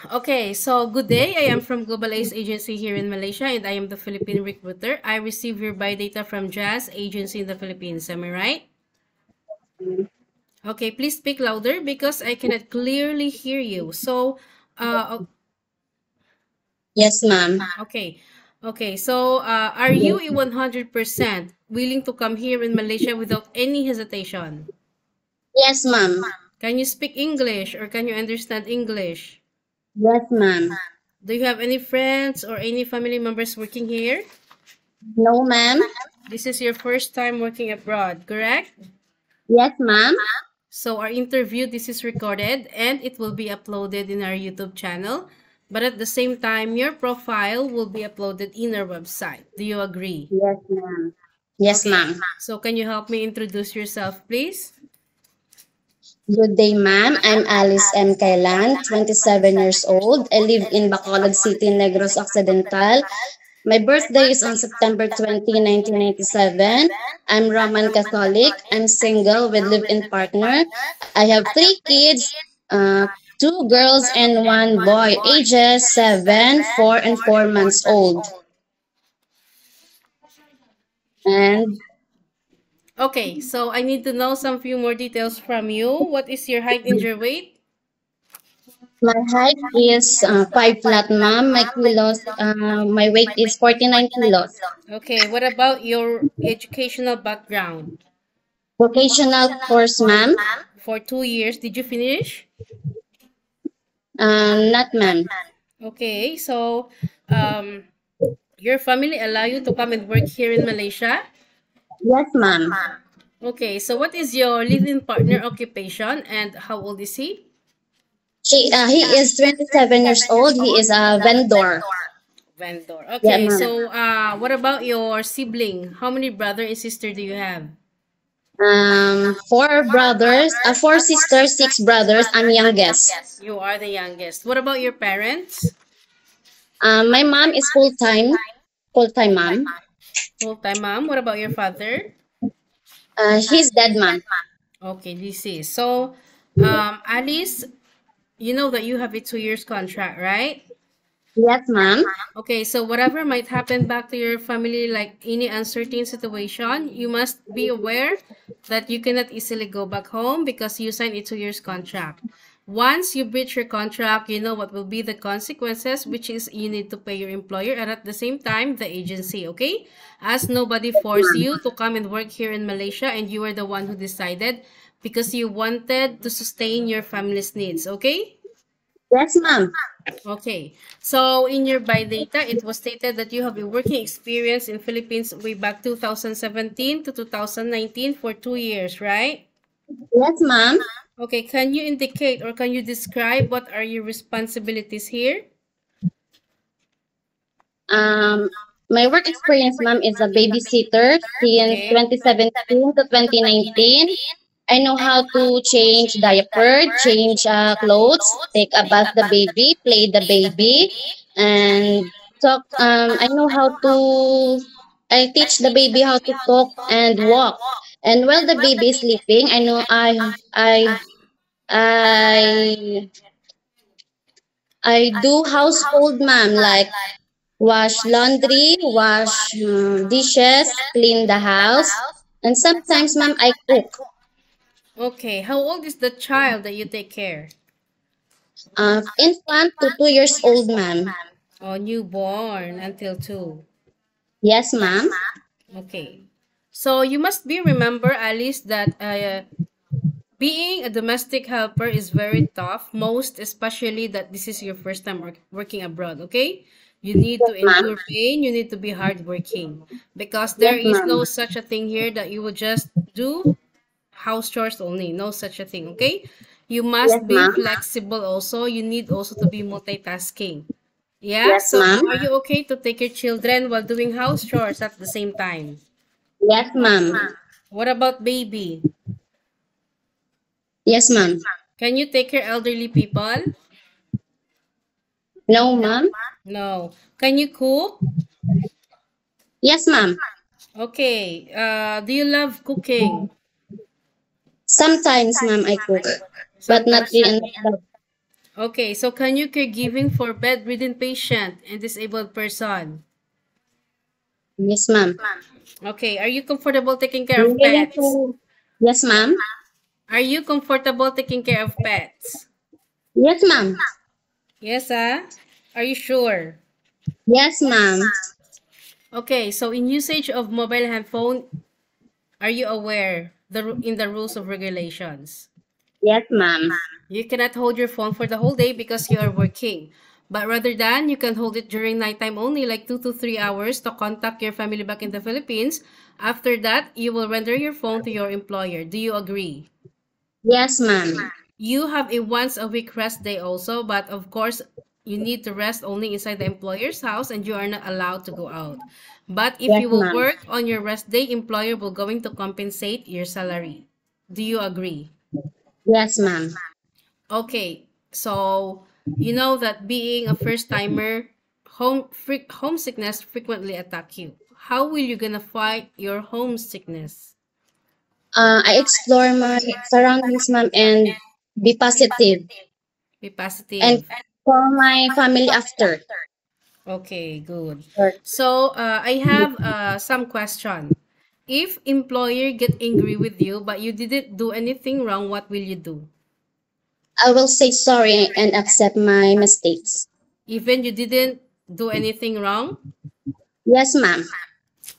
Okay, so good day. I am from Global Ace Agency here in Malaysia and I am the Philippine recruiter. I receive your buy data from Jazz Agency in the Philippines. Am I right? Okay, please speak louder because I cannot clearly hear you. So, Yes, ma'am. okay. Okay, so are you a 100% willing to come here in Malaysia without any hesitation? Yes, ma'am. Can you speak English or can you understand English? Yes, ma'am. Do you have any friends or any family members working here? No, ma'am. This is your first time working abroad, correct? Yes, ma'am. So our interview, this is recorded and it will be uploaded in our YouTube channel. But at the same time, your profile will be uploaded in our website. Do you agree? Yes, ma'am. Yes, Okay. ma'am. So can you help me introduce yourself, please? Good day, ma'am. I'm Alice M. Kailan, 27 years old. I live in Bacolod City, Negros Occidental. My birthday is on September 20, 1997. I'm Roman Catholic. I'm single with live-in partner. I have three kids, two girls and one boy, ages 7, 4, and 4 months old. And Okay, so I need to know some few more details from you. What is your height and your weight? my height is 5 flat, ma'am. My weight is 49 kilos. Okay, what about your educational background? Vocational course, ma'am. For 2 years, did you finish? Not, ma'am. Okay, so um, your family allow you to come and work here in Malaysia? Yes, ma'am. Okay, so what is your live-in partner occupation and how old is he? He is 27 years old. He is a vendor. Vendor. Yeah, Okay, ma'am. so what about your sibling? How many brother and sister do you have? Four brothers, four sisters, six brothers. I'm youngest. You are the youngest. What about your parents? My mom is full time mom. Full-time mom. What about your father? He's dead, mom. Okay, this is. So, Alice, you know that you have a 2 years contract, right? Yes, ma'am. Okay, so whatever might happen back to your family, like any uncertain situation, you must be aware that you cannot easily go back home because you signed a 2 years contract. Once you breach your contract, you know what will be the consequences, which is you need to pay your employer and at the same time, the agency, okay? As nobody forced you to come and work here in Malaysia and you are the one who decided because you wanted to sustain your family's needs, okay? Yes, ma'am. Okay, so in your buy data, it was stated that you have a working experience in Philippines way back 2017 to 2019 for 2 years, right? Yes, ma'am. Okay, can you indicate or can you describe what are your responsibilities here? Um, my work experience, ma'am, is a babysitter since Okay. 2017 to 2019. I know how to change diaper, change clothes, take a bath the baby, play the baby, and talk. I know how to. I teach the baby how to talk and walk. And while the baby is sleeping, I know I I do household, ma'am, like wash laundry, wash dishes, clean the house, and sometimes, ma'am, I cook. Okay, how old is the child that you take care? Infant to 2 years old, ma'am. Oh, newborn until 2. Yes, ma'am. Okay. So you must be remember, Alice, that being a domestic helper is very tough, most especially that this is your first time working abroad, okay? You need to Yes, ma'am. endure pain, you need to be hardworking because there Yes, is no ma'am. such a thing here that you will just do house chores only, no such a thing, okay? You Yes, must be ma'am. flexible also, you need also to be multitasking. Yeah, Yes, so ma'am. are you okay to take your children while doing house chores at the same time? Yes, ma'am. What about baby? Yes, ma'am. Can you take care elderly people? No, ma'am. No. Can you cook? Yes, ma'am. Okay. Do you love cooking? Sometimes, ma'am, I cook, but not Sometimes. really enough. Okay, so can you caregiving for bedridden patient and disabled person? Yes, ma'am. Okay, are you comfortable taking care I'm of willing pets? to. Yes, ma'am. Are you comfortable taking care of pets? Yes, ma'am. Yes, Are you sure? Yes, ma'am. Okay, so in usage of mobile handphone, are you aware in the rules of regulations? Yes, ma'am. You cannot hold your phone for the whole day because you are working. But rather than, you can hold it during nighttime only, like 2 to 3 hours to contact your family back in the Philippines. After that, you will render your phone to your employer. Do you agree? Yes, ma'am. You have a once a week rest day also, but of course, you need to rest only inside the employer's house and you are not allowed to go out. But if Yes, you will ma'am. work on your rest day, employer will going to compensate your salary. Do you agree? Yes, ma'am. Okay, so you know that being a first timer, homesickness frequently attack you. How will you gonna fight your homesickness? I explore my surroundings, ma'am, and be positive Be and positive. call my family after. Okay, good. Or So I have some question. If employer get angry with you but you didn't do anything wrong, what will you do? I will say sorry and accept my mistakes. Even you didn't do anything wrong? Yes, ma'am.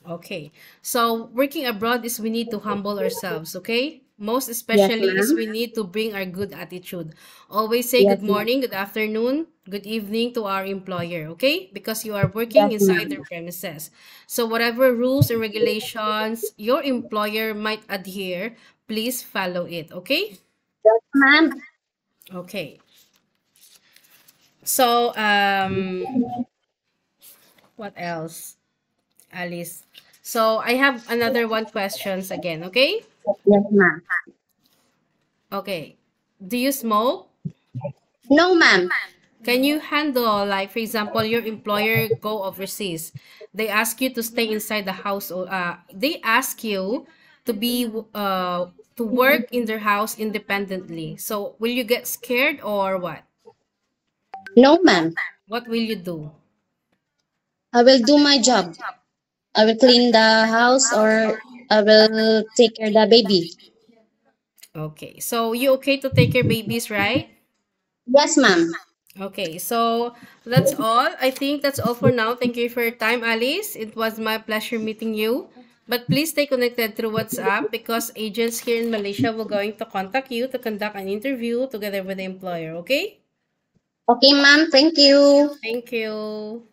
Okay. So working abroad is we need to humble ourselves, okay? Most Yes, especially is ma'am. we need to bring our good attitude. Always say Yes, good ma'am. morning, good afternoon, good evening to our employer, okay? Because you are working Yes, inside ma'am. their premises. So whatever rules and regulations your employer might adhere, please follow it, okay? Yes, ma'am. Okay. So what else, Alice? So I have another one questions again, okay? Yes, ma'am. Okay. Do you smoke? No, ma'am. Can you handle, like, for example, your employer go overseas? They ask you to stay inside the house. They ask you to be to work in their house independently. So, will you get scared or what? No, ma'am. What will you do? I will do my job. I will clean the house or I will take care of the baby. Okay. So, you okay to take your babies, right? Yes, ma'am. Okay, so that's all. I think that's all for now. Thank you for your time, Alice. It was my pleasure meeting you. But please stay connected through WhatsApp because agents here in Malaysia will going to contact you to conduct an interview together with the employer, okay? Okay, ma'am. Thank you. Thank you.